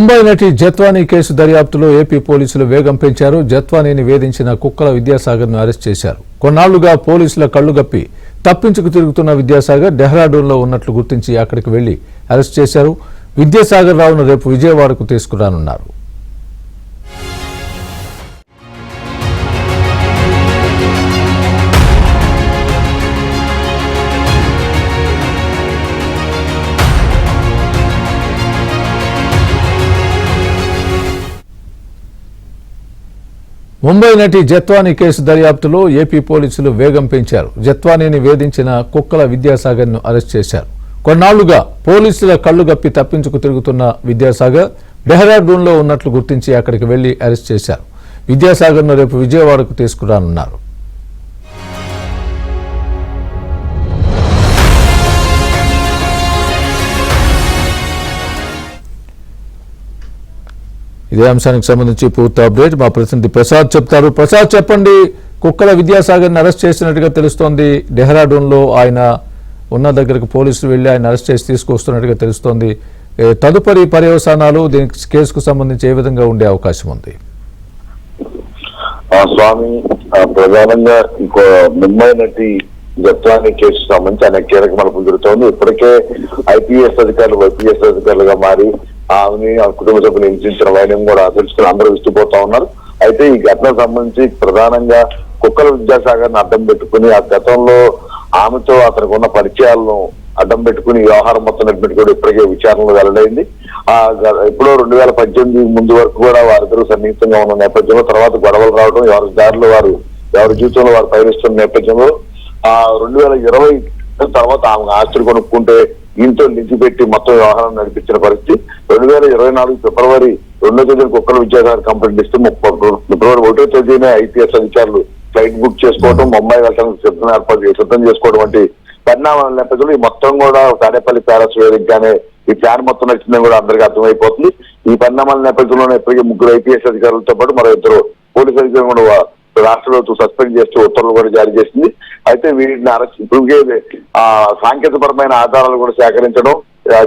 ముంబై నటి జత్వానీ కేసు దర్యాప్తులో ఏపీ పోలీసులు వేగం పెంచారు. జత్వానీని వేధించిన కుక్కల విద్యాసాగర్ ను అరెస్ట్ చేశారు. కొన్నాళ్లుగా పోలీసుల కళ్లుగప్పి తప్పించుకు తిరుగుతున్న విద్యాసాగర్ డెహ్రాడూన్లో ఉన్నట్లు గుర్తించి అక్కడికి వెళ్లి అరెస్ట్ చేశారు. విద్యాసాగర్ రావును రేపు విజయవాడకు తీసుకురానున్నారు. ముంబై నటి జత్వానీ కేసు దర్యాప్తులో ఏపీ పోలీసులు వేగం పెంచారు. జత్వానీని వేధించిన కుక్కల విద్యాసాగర్ ను అరెస్ట్ చేశారు. కొన్నాళ్లుగా పోలీసుల కళ్లుగప్పి తప్పించుకు తిరుగుతున్న విద్యాసాగర్ డెహ్రాడూన్లో ఉన్నట్లు గుర్తించి అక్కడికి వెళ్లి అరెస్ట్ చేశారు. విద్యాసాగర్ ను రేపు విజయవాడకు తీసుకురానున్నారు. ఇదే అంశానికి సంబంధించి పూర్తి అప్డేట్ మా ప్రతినిధి ప్రసాద్ చెప్తారు. ప్రసాద్, చెప్పండి. కుక్కల విద్యాసాగర్ ని అరెస్ట్ చేసినట్టుగా తెలుస్తోంది. డెహ్రాడూన్లో ఆయన ఉన్న దగ్గరకు పోలీసులు వెళ్లి ఆయన అరెస్ట్ చేసి తీసుకొస్తున్నట్టుగా తెలుస్తోంది. తదుపరి పర్యవసానాలు దీనికి కేసుకు సంబంధించి ఏ విధంగా ఉండే అవకాశం ఉంది? స్వామి, ప్రధానంగా ఇంకో ముంబై నటి జత్వానీ కేసు సంబంధించి అనేక కీలక మలుపులు జరుగుతోంది. ఇప్పటికే ఐపీఎస్ అధికారులు వైపీఎస్ అధికారులుగా మారి ఆమెని ఆ కుటుంబ సభ్యులు హింసించిన వైనం కూడా తెలుసుకుని అందరూ విస్తుపోతా ఉన్నారు. అయితే ఈ ఘటనకు సంబంధించి ప్రధానంగా కుక్కల విద్యాసాగర్ ని అడ్డం పెట్టుకుని ఆ గతంలో ఆమెతో అతనికి ఉన్న పరిచయాలను అడ్డం పెట్టుకుని వ్యవహారం మొత్తం నడిపెట్టి కూడా ఇప్పటికే విచారణలో వెల్లడైంది. ఎప్పుడో 2018 ముందు వరకు కూడా వారిద్దరూ సన్నిహితంగా ఉన్న నేపథ్యంలో తర్వాత గొడవలు రావడం, ఎవరి దారిలో వారు ఎవరి జీవితంలో వారు పయనిస్తున్న నేపథ్యంలో 2020 తర్వాత ఆమె ఆస్తులు కొనుక్కుంటే ఇంట్లో లింక్ పెట్టి మొత్తం వ్యవహారం నడిపించిన పరిస్థితి. 2024 ఫిబ్రవరి 2వ తేదీన కుక్కల విద్యాసాగర్ కంప్లైంట్ ఇస్తే ఫిబ్రవరి 1వ తేదీనే ఐపీఎస్ అధికారులు ఫ్లైట్ బుక్ చేసుకోవడం, ముంబై వెళ్ళడానికి సిద్ధం చేసుకోవడం వంటి పరిణామాల నేపథ్యంలో ఈ మొత్తం కూడా తాడేపల్లి ప్యాలెస్ వేదికగానే ఈ ప్లాన్ మొత్తం నచ్చిందని కూడా అందరికీ అర్థమైపోతుంది. ఈ పరిణామాల నేపథ్యంలోనే ఇప్పటికీ 3 ఐపీఎస్ అధికారులతో పాటు మరో 2 పోలీసు అధికారులు కూడా రాష్ట్ర ప్రభుత్వం సస్పెండ్ చేస్తూ ఉత్తర్వులు కూడా జారీ చేసింది. అయితే వీటిని అరెస్ట్ ఇప్పటికే సాంకేతికపరమైన ఆధారాలు కూడా సేకరించడం,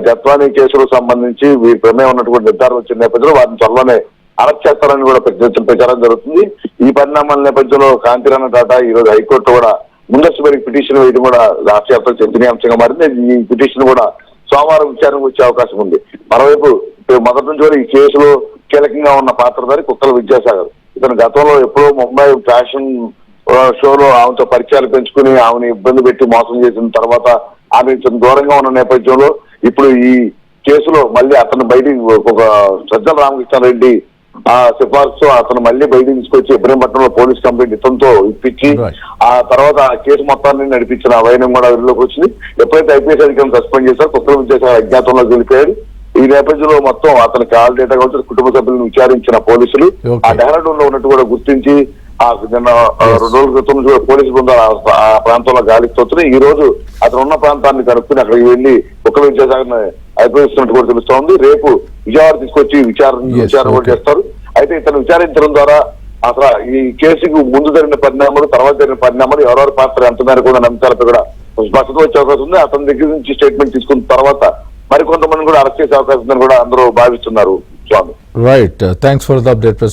జత్వానీ కేసులకు సంబంధించి వీరి ప్రమేయం ఉన్నటువంటి నిర్ధారణ వచ్చిన నేపథ్యంలో వారిని త్వరలోనే అరెస్ట్ చేస్తారని కూడా ప్రచారం జరుగుతుంది. ఈ పరిణామాల నేపథ్యంలో కాంతిరాణ టాటా ఈ రోజు హైకోర్టు కూడా ముందస్తు మేరకు పిటిషన్ వేయడం కూడా రాష్ట్ర వ్యాప్తంగా చర్చనీయాంశంగా మారింది. ఈ పిటిషన్ కూడా సోమవారం విచారణకు వచ్చే అవకాశం ఉంది. మరోవైపు మొదటి నుంచి కూడా ఈ కేసులో కీలకంగా ఉన్న పాత్రధారి కుక్కల విద్యాసాగర్. ఇతను గతంలో ఎప్పుడో ముంబై ఫ్యాషన్ షోలో ఆమెతో పరిచయాలు పెంచుకుని ఆమెను ఇబ్బంది పెట్టి మోసం చేసిన తర్వాత ఆమె ఇతను దూరంగా ఉన్న నేపథ్యంలో ఇప్పుడు ఈ కేసులో మళ్ళీ అతను బయటికి ఒక సజ్జల రామకృష్ణారెడ్డి సిఫార్సు అతను మళ్ళీ బయటికి తీసుకొచ్చి ఇబ్రహీంపట్నంలో పోలీస్ కంప్లైంట్ ఇతనితో ఇప్పించి ఆ తర్వాత ఆ కేసు మొత్తాన్ని నడిపించిన వైనం కూడా వీరిలోకి వచ్చింది. ఎప్పుడైతే ఐపీఎస్ అధికారులు సస్పెండ్ చేశారో కుక్కల విద్యాసాగర్ అజ్ఞాతంలో వెళ్ళిపోయాడు. ఈ నేపథ్యంలో మొత్తం అతని కాల్ డేటా కావచ్చు కుటుంబ సభ్యులను విచారించిన పోలీసులు ఆ డెహ్రాడూన్ లో ఉన్నట్టు కూడా గుర్తించి నిన్న 2 రోజుల క్రితం పోలీసు బృందాలు ఆ ప్రాంతంలో గాలిస్తోతున్నాయి. ఈ రోజు అతను ఉన్న ప్రాంతాన్ని కనుక్కుని అక్కడికి వెళ్లి కుక్కల విద్యాసాగర్ని అభిప్రాయిస్తున్నట్టు కూడా తెలుస్తోంది. రేపు విజయవాడ తీసుకొచ్చి విచారణ కూడా చేస్తారు. అయితే ఇతను విచారించడం ద్వారా అసలు ఈ కేసుకు ముందు జరిగిన పరిణామాలు, తర్వాత జరిగిన పరిణామాలు, ఎవరెవరి పాత్ర ఎంత మేరకు కూడా అంశాలపై కూడా స్పష్టత వచ్చే అవకాశం ఉంది. అతని దగ్గర నుంచి స్టేట్మెంట్ తీసుకున్న తర్వాత మరికొంతమంది కూడా అరెస్ట్ చేసే అవకాశం ఉందని కూడా అందరూ భావిస్తున్నారు. Swami, right, thanks for the update.